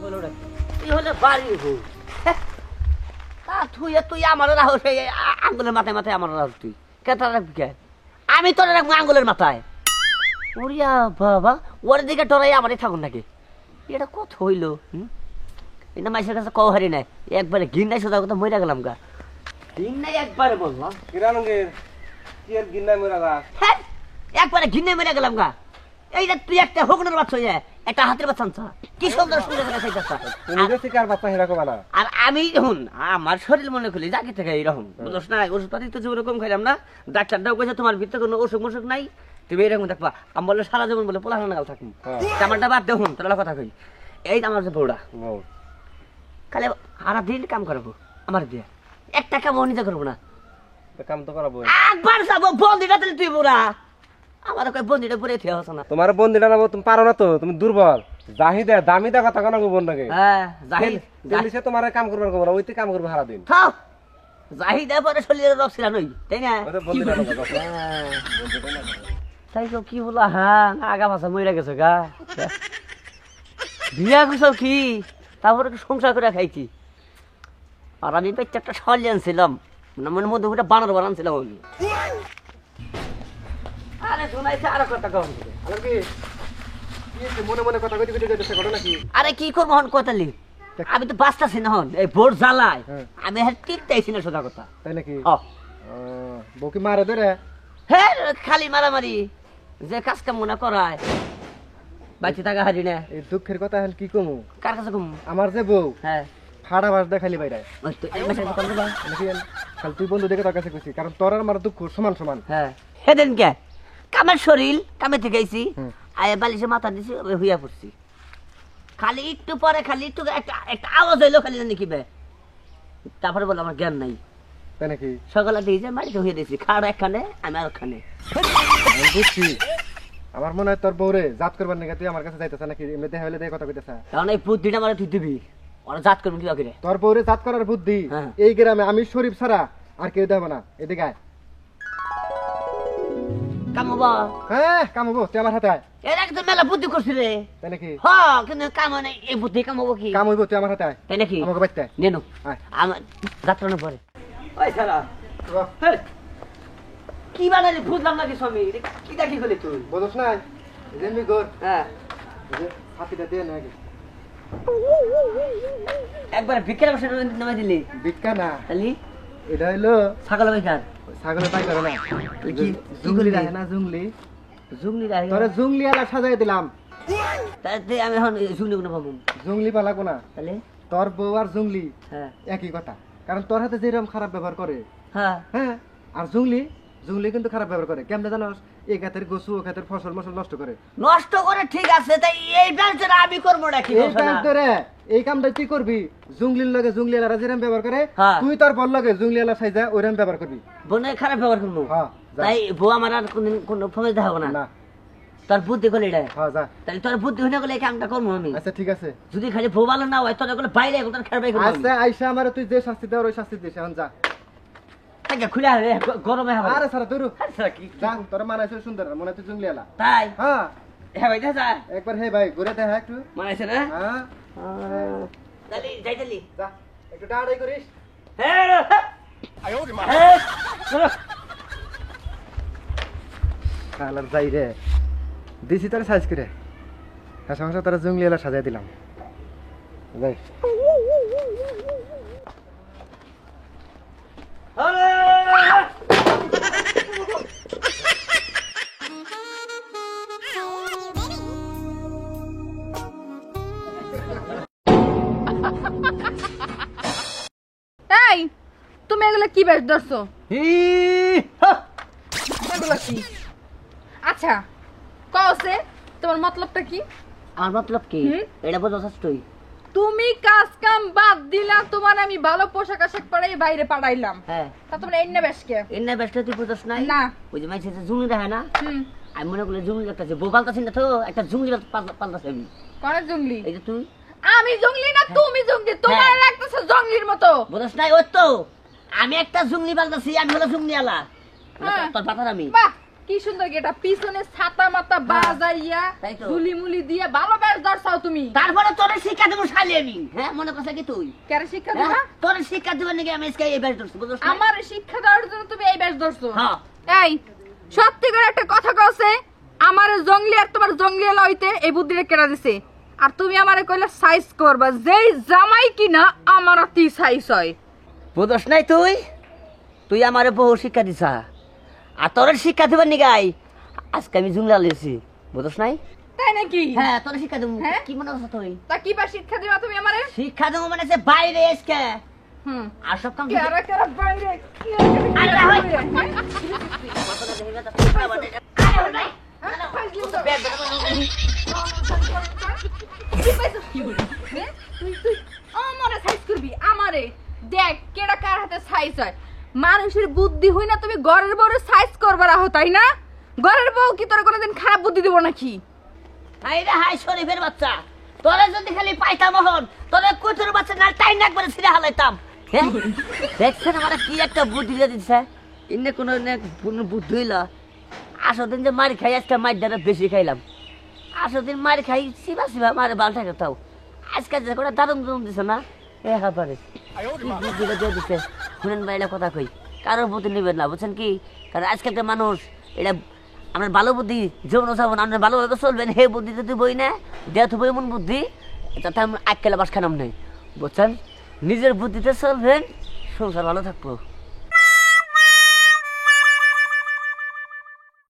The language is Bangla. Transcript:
তুই হলে বাড়ি হো তা তুই আমার রাহ সেই আঙ্গুলের মাথায় মাথায় আমার রাহ তুই কেটা রাখবি কে আমি তোর রাখবো আঙ্গুলের মাথায় ওরিয়া বাবা ওর দিকে ডরাই আমারই থাকুন নাকি এটা কত হইল এটা মাইসের কাছে কও হারি নাই একবারে গিন্নাই সোজা কথা মরে গেলাম গা গিন্নাই একবারে বললাম হ্যাঁ একবারে গিন্নাই মরে গেলাম গা এই যে তুই একটা হগনের বাচ্চা হয়ে একটা হাতের বাচ্চা আনছা কি সুন্দর সুন্দর আর আমি যখন আমার শরীর মনে করি জাকি থেকে এইরকম বুঝছ না ওষুধপাতি তো যেরকম খাইলাম না ডাক্তারটাও কইছে তোমার ভিতরে কোনো অসুখ মসুখ নাই তুমি এরকম দেখবা আমি বললে সারা জীবন বলে পোলা নাগাল থাকুন আমারটা বাদ দেখুন তোর কথা কই এই আমার যে বউটা কালে সারা দিন কাম করবো আমার দিয়ে একটা কাম নিজে করবো না কাম তো করাবো একবার যাবো বন্দিটা তাহলে তুই বুড়া আমার কই বন্দিটা পুরে থিয়া হছ না তোমার বন্দিটা না তুমি পারো না তো তুমি দুর্বল জাহিদা দামিদা কথা কেন বল নাকি হ্যাঁ জাহিদ দিলিছে তোমার কাম করবার কব না ওইতে কাম করবে সারা দিন থাও জাহিদা পরে শরীরে রক্ত ছিল নই তাই না ওরে বন্দিটা তাই তো কি বলা হ্যাঁ আগা ভাষা মইরা গেছে গা বিয়া করছো কি তারপরে সংসার করে খাইছি আর আমি একটা শাল আনছিলাম মনের মধ্যে ওটা বানর বানানছিলাম আমি আরে শোনাইছে আরো কথা কম মনে মনে কথা কইতে কইতে যাইতেছে ঘটনা কি আরে কি করব হন কথালি আমি তো বাঁচতাছি না হন এই ভোর জ্বালায় আমি আর টিকতেছি না সোজা কথা তাই নাকি ও বউ কি মারে ধরে হ্যাঁ খালি মারামারি যে কাজ কাম মনে করায় বাইতে থাকা হারি না এই দুঃখের কথা কি কমু কার কাছে কম আমার যে বউ হ্যাঁ ফাড়া বাস দেখালি বাইরে ওই তো এই মাসে কত দেবা খালি তুই বন্ধু দেখে তোর কাছে কইছি কারণ তোর আর আমার দুঃখ সমান সমান হ্যাঁ হেদেন কে কামের শরীর কামে থেকে আইছি আয় বালিশে মাথা দিছি হইয়া পড়ছি খালি একটু পরে খালি একটু একটা আওয়াজ হইলো খালি জানি কিবে তারপরে বল আমার জ্ঞান নাই তাই নাকি সকালে দিয়ে যে মাটিতে হইয়া দিয়েছি খাড় একখানে আমি আর ওখানে বুঝছি আমার মনে হয় তোর বউরে জাত করবার নাকি তুই আমার কাছে যাইতেছ নাকি এমনি দেখা হইলে দেখে কথা কইতেছ কারণ এই বুদ্ধিটা আমার তুই দিবি ওরা জাত করবি কি করে তোর বউরে জাত করার বুদ্ধি এই গ্রামে আমি শরীফ ছাড়া আর কেউ দেব না এদিকে আয় কামাবো হ্যাঁ কামাবো তুই আমার হাতে আয় এর একদম মেলা বুদ্ধি করছি রে তাই নাকি হ্যাঁ কিন্তু কাম নেই এই বুদ্ধি কামাবো কি কাম হইব তুই আমার হাতে আয় তাই নাকি আমাকে বাইতে নেনু আমার যাত্রা না পরে ওই সারা কি বানালি বুঝলাম নাকি স্বামী কি দেখি হলে তুই বুঝছ না যেমনি গর হ্যাঁ হাতিটা দে না আগে একবার ভিক্ষার বসে নামে দিলি ভিক্ষা না তাহলে এটা হইলো ছাগল বেকার ছাগলের পাই করে না কি জুংলি রাখে না জুংলি জুংলি রাখে তোরে জুংলি আলা সাজাই দিলাম তাতে আমি এখন জুংলি কোনো পাবো জুংলি পালা কোনা তাহলে তোর বউ আর জুংলি হ্যাঁ একই কথা কারণ তোর হাতে যেরকম খারাপ ব্যবহার করে হ্যাঁ হ্যাঁ আর জুংলি জুংলি কিন্তু খারাপ ব্যবহার করে কেমনে জানোস এই খাতের গোসু ও খাতের ফসল মসল নষ্ট করে ঠিক আছে তাই এই ব্যাংকটা আমি করবো নাকি এই ব্যাংক ধরে এই কামটা তুই করবি জুংলির লগে জুংলি আলা যেরকম ব্যবহার করে তুই তোর বল লগে জুংলি আলা সাইজা ওইরকম ব্যবহার করবি বোনে খারাপ ব্যবহার করবো হ্যাঁ তাই বউ আমার আর কোনদিন কোনো ফমে দেখাবো না না তোর বুদ্ধি করলে এটা হ্যাঁ যা তাহলে তোর বুদ্ধি হইনা গেলে এই কামটা করবো আমি আচ্ছা ঠিক আছে যদি খালি বউ ভালো না হয় তোর এগুলো বাইরে এগুলো খেয়াল করবো আচ্ছা আইসা আমারে তুই যে শাস্তি দেওয়ার ওই শাস্তি দিস এখন যা খুলে আরে গরমে হবে আরে সারা দূর আচ্ছা কি যা তোর মানাইছে সুন্দর মনে তুই জুংলি আলা তাই হ্যাঁ হ্যাঁ ভাই যা একবার হে ভাই ঘুরে দেখা একটু মানাইছে না হ্যাঁ তাহলে যাই তাহলে যা একটু ডাড়াই করিস হ্যাঁ কালার যাই রে দিছি তোর সাইজ করে হ্যাঁ সমস্যা তোরা জুংলি এলা সাজাই দিলাম যাই এই তুমি এগুলো কি বেশ ধরছো আচ্ছা কওছে তোমার মতলবটা কি আমার মতলব কি এটা বুঝছস তুই তুমি কাজ কাম বাদ দিলা তোমার আমি ভালো পোশাক আশাক পরাই বাইরে পাঠাইলাম হ্যাঁ তা তোমরা এন্না বেশ কে এন্না বেশটা তুই বুঝছস নাই না ওই যে মাইছে জুংলি রাখে না আমি মনে করলে জুংলি একটা যে বউ পাল্টাছিস না তো একটা জুংলি পাল্টাছে আমি কোন জুংলি এই যে তুই আমি জুংলি না তুমি জুংলি তোমার লাগতেছে জঙ্গলির মতো বুঝছস নাই ওই তো আমি একটা জুংলি পাল্টাছি আমি হলো জুংলি আলা তোর পাতার আমি বাহ কি সুন্দর গেটা, পিছনে ছাতা মাতা বাজাইয়া তাই তো। ধুলি মুলি দিয়ে ভালো বেশ ধরছাও তুমি। তারপরে তোরে শিক্ষা দেবো শালি আমি, হ্যাঁ মনে করছ কি তুই? কারে শিক্ষা হ্যাঁ? দিবা? তোরে শিক্ষা দেবার নাকি আমি আজকে এই বেশ ধরছি, বুঝছ না? আমার শিক্ষা দেওয়ার জন্য তুমি এই বেশ ধরছো? হ্যাঁ। এই সত্যি করে একটা কথা কইছে, আমার জঙ্গলি আর তোমার জঙ্গলি লইতে এই বুদ্ধিটা কেনা দিছে। আর তুমি আমারে কইলা সাইজ করবা, যেই জামাই কিনা আমার অতি সাইজ হয়। বুঝছ নাই তুই? তুই আমারে বহু শিক্ষা দিছা, আর তোর শিক্ষা দেবার নিগাই আজকে আমি জুংলা লেছি, বুঝছ নাই? তাই নাকি? হ্যাঁ তোর শিক্ষা দেবো। হ্যাঁ? কি মনে করছ তুই? তা কি বা শিক্ষা দিবা তুমি আমারে? শিক্ষা দেবো মানে যে বাইরে আজকে হুম। আর সব কাম কারা কারা বাইরে কি আরে আর হয়। দেখ কেডা কার হাতে সাইজ হয়। মানুষের বুদ্ধি হই না, তুমি ঘরের বউর সাইজ করবা রাখো, তাই না? ঘরের বউ কি তোর কোনোদিন খারাপ বুদ্ধি দিব নাকি? হাই রে হাই শরীফের বাচ্চা, তোরে যদি খালি পাইতাম হন তোরে কুতুর বাচ্চা না টাইম একবারে ছিঁড়ে হালাইতাম। হ্যাঁ দেখছেন আমার কি একটা বুদ্ধি দিয়ে দিচ্ছে, ইন্নে কোনো বুদ্ধি হইল। আসো দিন যে মার খাই, আজকে মার দ্বারা বেশি খাইলাম। আসো দিন মার খাই শিবা শিবা মারে বাল থাকে তাও। আজকে যে করে দারুণ দারুণ দিছে না, এ হাবারে কি বুদ্ধিটা দিয়ে দিচ্ছে। শুনেন ভাই এটা কথা কই, কারোর বুদ্ধি নেবেন না, বুঝছেন কি? কারণ আজকালকার মানুষ এটা আপনার ভালো বুদ্ধি যেমন যাবেন আপনার ভালোভাবে চলবেন, হে বুদ্ধি যদি বই না দেহ বই এমন বুদ্ধি তাতে আমি আজকাল বাস খানাম নেই, বুঝছেন? নিজের বুদ্ধিতে চলবেন, সংসার ভালো থাকবো।